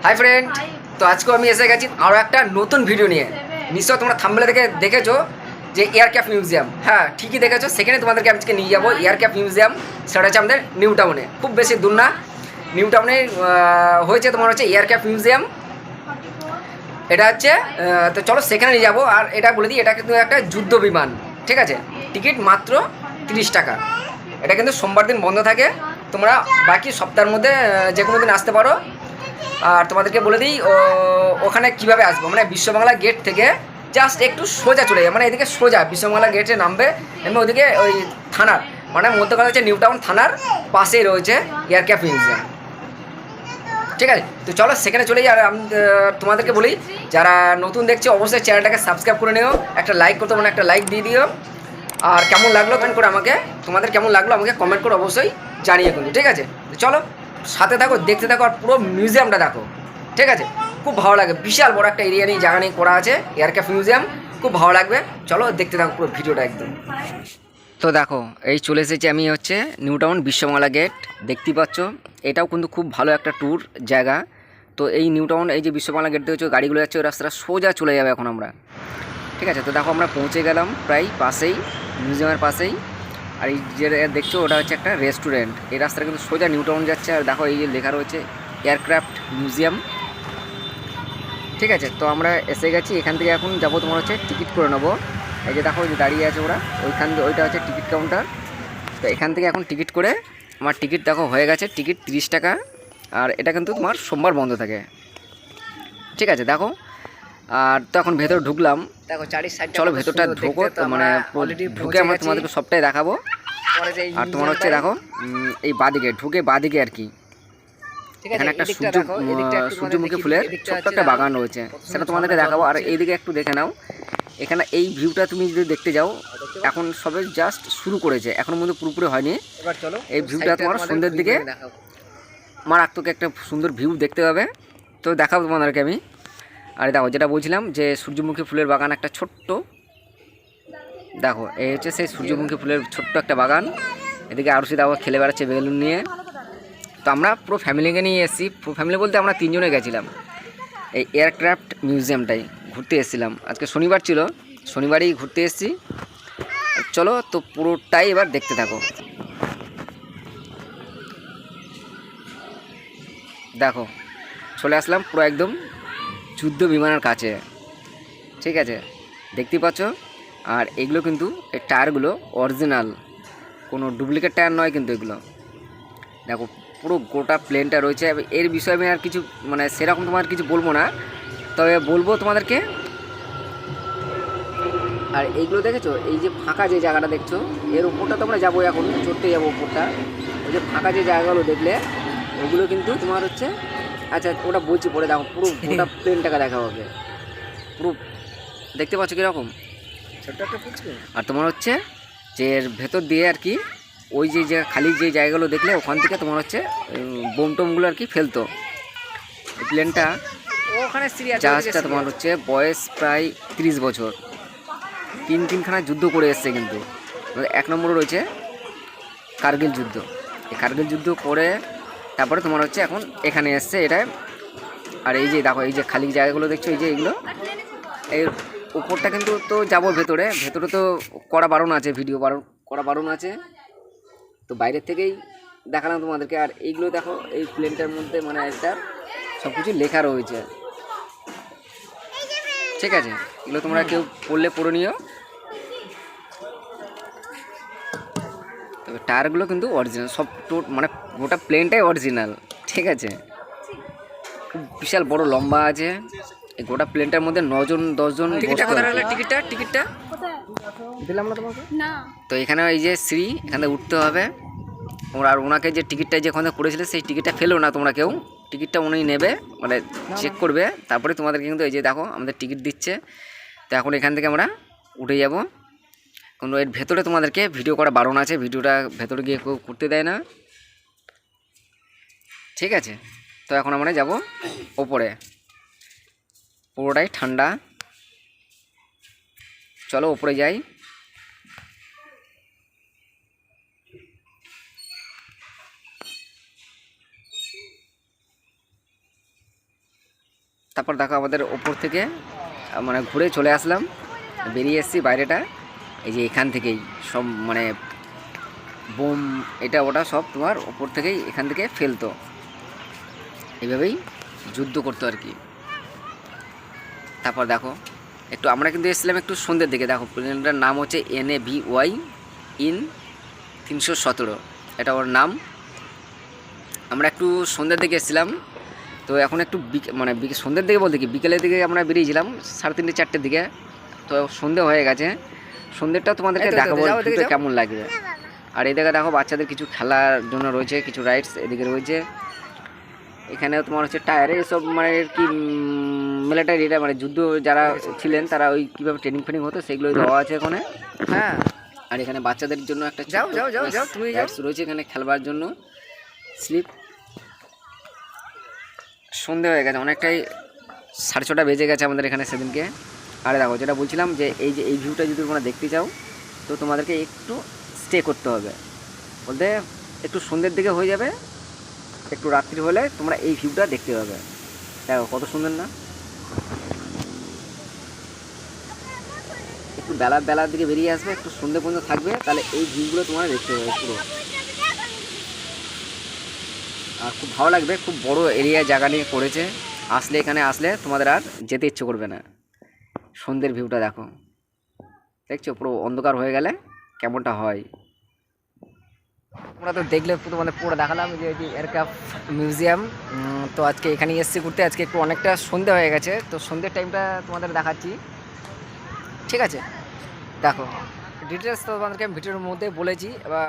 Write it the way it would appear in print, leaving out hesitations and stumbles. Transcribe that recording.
Hi friend, তো আজকে আমি এসে গেছি আরও একটা নতুন ভিডিও নিয়ে। নিশ্চয় তোমরা থাম্বনেল থেকে দেখেছো যে এয়ার ক্যাফ মিউজিয়াম। হ্যাঁ, ঠিকই দেখেছো। সেখানে তোমাদেরকে আজকে নিয়ে যাবো এয়ার ক্যাফ মিউজিয়াম। সেটা হচ্ছে আমাদের নিউ টাউনে, খুব বেশি দূর না। নিউ টাউনে হয়েছে তোমার হচ্ছে এয়ার ক্যাফ মিউজিয়াম। এটা হচ্ছে তো চলো সেখানে নিয়ে যাবো। আর এটা বলে দিই, এটা কিন্তু একটা যুদ্ধ বিমান, ঠিক আছে। টিকিট মাত্র 30 টাকা। এটা কিন্তু সোমবার দিন বন্ধ থাকে। তোমরা বাকি সপ্তাহের মধ্যে যে কোনো দিন আসতে পারো। আর তোমাদেরকে বলে দিই ওখানে কীভাবে আসবো, মানে বিশ্ববাংলা গেট থেকে জাস্ট একটু সোজা চলে যায়, মানে এদিকে সোজা বিশ্ববাংলা গেটে নামবে, এমনি ওইদিকে ওই থানার, মানে মধ্যকাল হচ্ছে নিউ টাউন থানার পাশেই রয়েছে এয়ার ক্যাফ মিউজিয়াম, ঠিক আছে। তো চলো সেখানে চলে যাই। আর আমি তোমাদেরকে বলি, যারা নতুন দেখছে অবশ্যই চ্যানেলটাকে সাবস্ক্রাইব করে নিও, একটা লাইক করতে, মানে একটা লাইক দিয়ে দিও। আর কেমন লাগলো কমেন্ট করে আমাকে, তোমাদের কেমন লাগলো আমাকে কমেন্ট করে অবশ্যই জানিয়ে কিন্তু, ঠিক আছে। তো চলো সাথে থাকো, দেখতে থাকো, আর পুরো মিউজিয়ামটা দেখো, ঠিক আছে। খুব ভালো লাগে, বিশাল বড় একটা এরিয়া নিয়ে জায়গা নিয়ে করা আছে এয়ার ক্যাফ মিউজিয়াম, খুব ভালো লাগবে। চলো দেখতে থাকো পুরো ভিডিওটা একদম। তো দেখো, এই চলে এসেছি আমি হচ্ছে নিউ টাউন বিশ্ববাংলা গেট, দেখতেই পাচ্ছ। এটাও কিন্তু খুব ভালো একটা ট্যুর জায়গা। তো এই নিউ টাউন, এই যে বিশ্ববাংলা গেট দেখছো গাড়িগুলো যাচ্ছে, ওই রাস্তাটা সোজা চলে যাবে এখন আমরা, ঠিক আছে। তো দেখো আমরা পৌঁছে গেলাম প্রায় পাশেই, মিউজিয়ামের পাশেই। আর এই যে দেখছো ওটা হচ্ছে একটা রেস্টুরেন্ট। এই রাস্তাটা কিন্তু সোজা নিউ টাউন যাচ্ছে। আর দেখো এই যে লেখা রয়েছে এয়ারক্রাফট মিউজিয়াম, ঠিক আছে। তো আমরা এসে গেছি, এখান থেকে এখন যাবো তোমার হচ্ছে টিকিট করে নেবো। এই যে দেখো, ওই যে দাঁড়িয়ে আছে ওরা, ওইটা হচ্ছে টিকিট কাউন্টার। তো এখান থেকে এখন টিকিট করে, আমার টিকিট দেখো হয়ে গেছে, টিকিট 30 টাকা। আর এটা কিন্তু তোমার সোমবার বন্ধ থাকে, ঠিক আছে। দেখো, আর তো এখন ভেতরে ঢুকলাম, দেখো চারি সাইড, চলো ভেতরটা ঢোকো, মানে ঢুকে আমরা তোমাদেরকে সবটাই দেখাবো। আর তোমার হচ্ছে দেখো এই বাদিকে ঢুকে, বাদিকে আর কি এখানে একটা সূর্যমুখী ফুলের ছোট্ট একটা বাগান রয়েছে, সেটা তোমাদেরকে দেখাবো। আর এইদিকে একটু দেখে নাও, এখানে এই ভিউটা তুমি যদি দেখতে যাও, এখন সবে জাস্ট শুরু করেছে, এখনো মধ্যে পুরোপুরি হয়নি। এই ভিউটা তোমার সন্ধ্যের দিকে মারাত্মক একটা সুন্দর ভিউ দেখতে পাবে। তো দেখাবো তোমাদেরকে আমি। আর দেখো যেটা বলছিলাম, যে সূর্যমুখী ফুলের বাগান একটা ছোট্ট, দেখো এই হচ্ছে সেই সূর্যমুখী ফুলের ছোট্ট একটা বাগান। এদিকে আরুষি দেখো খেলে বেড়াচ্ছে বেলুন নিয়ে। তো আমরা পুরো ফ্যামিলিকে নিয়ে এসেছি, পুরো ফ্যামিলি বলতে আমরা 3 জনে গেছিলাম এই এয়ারক্রাফট মিউজিয়ামটাই ঘুরতে এসেছিলাম। আজকে শনিবার ছিল, শনিবারই ঘুরতে এসেছি। চলো তো পুরোটাই এবার দেখতে থাকো। দেখো চলে আসলাম পুরো একদম যুদ্ধ বিমানের কাছে, ঠিক আছে, দেখতেই পাচ্ছ। আর এগুলো কিন্তু এই টায়ারগুলো অরিজিনাল, কোনো ডুপ্লিকেট টায়ার নয় কিন্তু এগুলো। দেখো পুরো গোটা প্লেনটা রয়েছে। এর বিষয়ে আমি আর কিছু, মানে সেরকম তোমার কিছু বলবো না, তবে বলবো তোমাদেরকে। আর এইগুলো দেখেছো, এই যে ফাঁকা যে জায়গাটা দেখছো, এর উপরটা তো আমরা যাবো, এখন চড়তে যাবো উপরটা। ওই যে ফাঁকা যে জায়গাগুলো দেখলে, ওগুলো কিন্তু তোমার হচ্ছে, আচ্ছা ওটা বলছি পরে, দেখো পুরো গোটা প্লেনটাকে দেখা হবে পুরো, দেখতে পাচ্ছ কীরকম ছোট্ট একটা ফুচকা। আর তোমার হচ্ছে যে এর ভেতর দিয়ে আর কি, ওই যে খালি যে জায়গাগুলো দেখলে, ওখান থেকে তোমার হচ্ছে বোম টোমগুলো আর কি ফেলতো। এই প্লেনটা, ওখানে জাহাজটা তোমার হচ্ছে বয়স প্রায় 30 বছর, তিনখানা যুদ্ধ করে এসছে কিন্তু। 1 নম্বরে রয়েছে কার্গিল যুদ্ধ। এই কার্গিল যুদ্ধ করে তারপরে তোমার হচ্ছে এখন এখানে এসছে এটা। আর এই যে দেখো, এই যে খালি জায়গাগুলো দেখছো, এই যে এইগুলো, এই উপরটা কিন্তু তো যাবো ভেতরে, ভেতরে তো করা বারণ আছে, ভিডিও করা বারণ আছে, তো বাইরের থেকেই দেখালাম তোমাদেরকে। আর এইগুলো দেখো, এই প্লেনটার মধ্যে মানে একটা সব কিছু লেখা রয়েছে, ঠিক আছে। এগুলো তোমরা কেউ পড়লে পড়ে নিও। তবে টায়ারগুলো কিন্তু অরিজিনাল সব, মানে গোটা প্লেনটাই অরিজিনাল, ঠিক আছে। খুব বিশাল বড় লম্বা আছে এই গোটা প্লেনটার মধ্যে, 9-10 জন। টিকিটটা দিলাম না তোমাকে না। তো এখানে এই যে সিঁড়ি, এখানে উঠতে হবে। আর ওনাকে যে টিকিটটা যেখানে করেছিলে, সেই টিকিটটা ফেলো না তোমরা কেউ, টিকিটটা উনি নেবে, মানে চেক করবে, তারপরে তোমাদেরকে কিন্তু এই যে দেখো আমাদের টিকিট দিচ্ছে। তো এখন এখান থেকে আমরা উঠে যাব। কিন্তু এর ভেতরে তোমাদেরকে ভিডিও করা বারণ আছে, ভিডিওটা ভেতরে গিয়ে কেউ করতে দেয় না, ঠিক আছে। তো এখন আমরা যাব ওপরে, পুরোটাই ঠান্ডা, চলো ওপরে যাই। তারপর দেখো আমাদের ওপর থেকে মানে ঘুরে চলে আসলাম, বেরিয়ে এসেছি বাইরেটা। এই যে এখান থেকেই সব মানে বোম এটা ওটা সব তোমার ওপর থেকেই এখান থেকে ফেলতো, এইভাবেই যুদ্ধ করতো আর কি। তারপর দেখো একটু আমরা কিন্তু এসেছিলাম একটু সন্ধ্যের দিকে। দেখো প্লেনটার নাম হচ্ছে NAVY ইন 317, এটা ওর নাম। আমরা একটু সন্ধ্যের দিকে এসেছিলাম, তো এখন একটু মানে সন্ধ্যের দিকে বলতে কি বিকেলের দিকে আমরা বেরিয়েছিলাম 3:30 4টের দিকে। তো সন্ধ্যে হয়ে গেছে, সন্ধ্যেটা তোমাদেরকে দেখাবো কেমন লাগবে। আর এই জায়গায় দেখো বাচ্চাদের কিছু খেলার জন্য রয়েছে, কিছু রাইডস এদিকে রয়েছে। এখানে তোমার হচ্ছে টায়ারে এসব মানে কি মিলিটারিরা মানে যুদ্ধ যারা ছিলেন তারা ওই কীভাবে ট্রেনিং ফ্রেনিং হতো সেগুলোই দেওয়া আছে এখানে। হ্যাঁ, আর এখানে বাচ্চাদের জন্য একটা যাও তুমি রাইডস রয়েছে এখানে খেলবার জন্য, স্লিপ। সন্ধে হয়ে গেছে অনেকটাই, 6:30 বেজে গেছে আমাদের এখানে সেদিনকে। আরে দেখো যেটা বলছিলাম যে এই ভিউটা যদি তোমরা দেখতে চাও তো তোমাদেরকে একটু স্টে করতে হবে, বলতে একটু সন্ধ্যের দিকে হয়ে যাবে, একটু রাত্রি হলে তোমরা এই ভিউটা দেখতে পাবে। দেখো কত সুন্দর না, একটু বেলার দিকে বেরিয়ে আসবে, একটু সন্ধ্যে পর্যন্ত থাকবে, তাহলে এই ভিউগুলো তোমরা দেখতে পাবে পুরো। আর খুব ভালো লাগবে, খুব বড় এরিয়া জায়গা নিয়ে করেছে। এখানে আসলে তোমাদের আর যেতে ইচ্ছে করবে না। সন্ধ্যের ভিউটা দেখো, দেখছো পুরো অন্ধকার হয়ে গেলে কেমনটা হয়। তোমরা তো দেখলে তোমাদের পুরো দেখালাম যে এয়ারক্রাফট মিউজিয়াম। তো আজকে এখানেই এসেছি ঘুরতে। আজকে একটু অনেকটা সন্ধ্যে হয়ে গেছে, তো সন্ধ্যের টাইমটা তোমাদের দেখাচ্ছি, ঠিক আছে? দেখো ডিটেলস তো তোমাদেরকে আমি ভিডিওর মধ্যে বলেছি। এবার